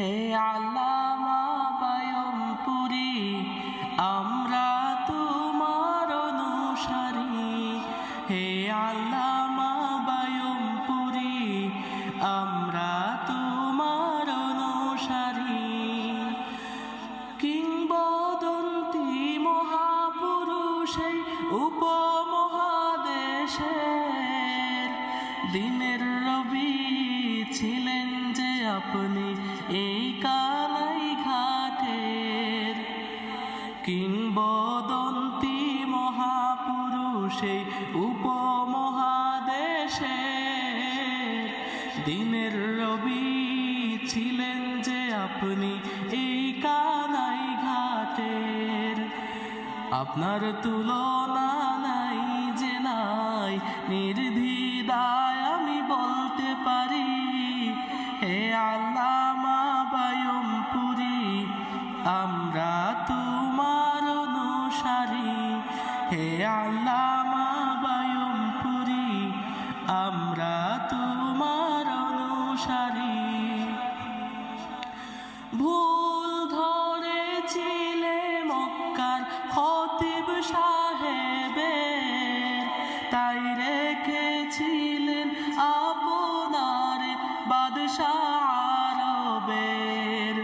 হে আল্লামা বায়মপুরী, আমরা তোমার অনুসারী। হে আল্লামা বায়মপুরী, আমরা তোমার অনুসারী। কিংবদন্তি মহাপুরুষে উপমহাদেশের দিনের রবি ছিলেন যে আপনি এই কালাই ঘাটের। কিংবদন্তি মহাপুরুষে উপমহাদেশের দিনের রবি ছিলেন যে আপনি এই কালাই ঘাটের। আপনার তুলনা নাই যে নাই, নির্দ্বিধায় আমি বলতে পারি। হে আল্লামা বায়মপুরী, আমরা তোমার অনুসারী। হে আল্লামা বায়মপুরী, আমরা তোমার অনুসারী। ভুল ধরেছিলে মক্কার খতিব সাহেবের, তাই রেখেছিলেন আপনার বাদশাহ আরবের।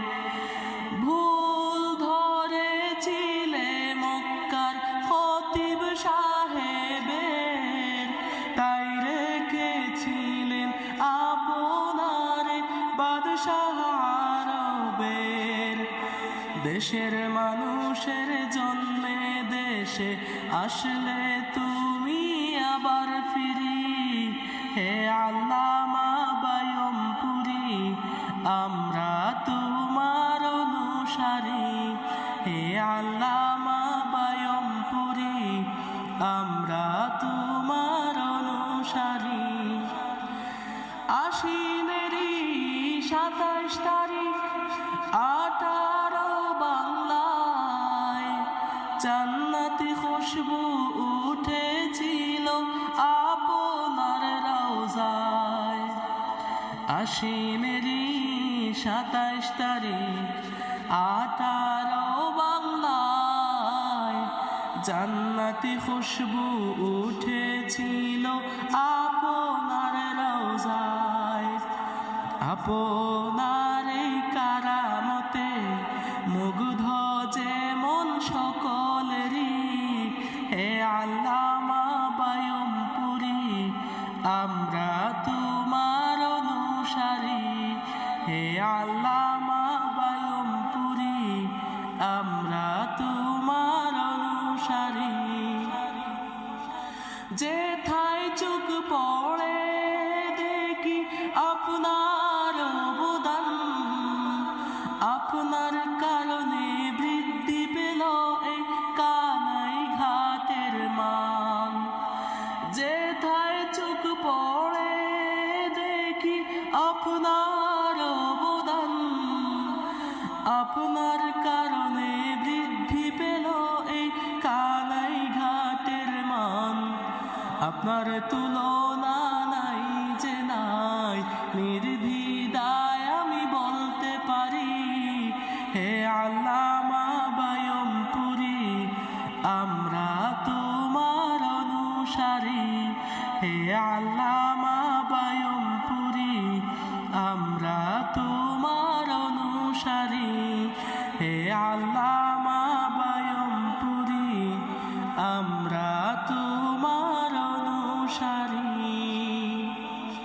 ভুল ধরেছিলে মক্কার খতিব সাহেবের, তাই রেখেছিলেন আপনার বাদশাহ আরবের। দেশের মানুষের জন্যে দেশে আসলে তুমি আবার ফিরি। হে আল্লামা বায়মপুরী, আমরা তোমার অনুসারী। হে আল্লামা বায়মপুরী, আমরা তোমার অনুসারী। আশ্বিনেরই 27 তারিখ 18 বাংলায় জান্নাতি খুশবু উঠেছিল আপনার রওজায়। আশ্বিনেরই 27 তারিখ 18 বাংলায় জান্নাতি খুশবু উঠেছিল আপনার রওজায়। আপনার এই কারামতে মুগ্ধ যেমন সকলেরই। হে আল্লামা বায়মপুরী, আমরা তোমার অনুসারী। হে আল্লামা বায়মপুরী, আমরা তোমার অনুসারী। যেথায় চোখ পড়ে দেখি আপনার অবদান, আপনার কারণে বৃদ্ধি পেল এই কানাই ঘাটের মান। যেথায় চোখ পড়ে দেখি আপনার অবদান, আপনার কারণে বৃদ্ধি পেল এই কানাই ঘাটের মান। আপনার তুলনা নাই যে নাই, নির্দ্বিধায় আমি বলতে পারি। হে আল্লামা বায়মপুরী, আমরা তোমার অনুসারী। হে আল্লামা বায়মপুরী, আমরা তোমার অনুসারী। হে আল্লামা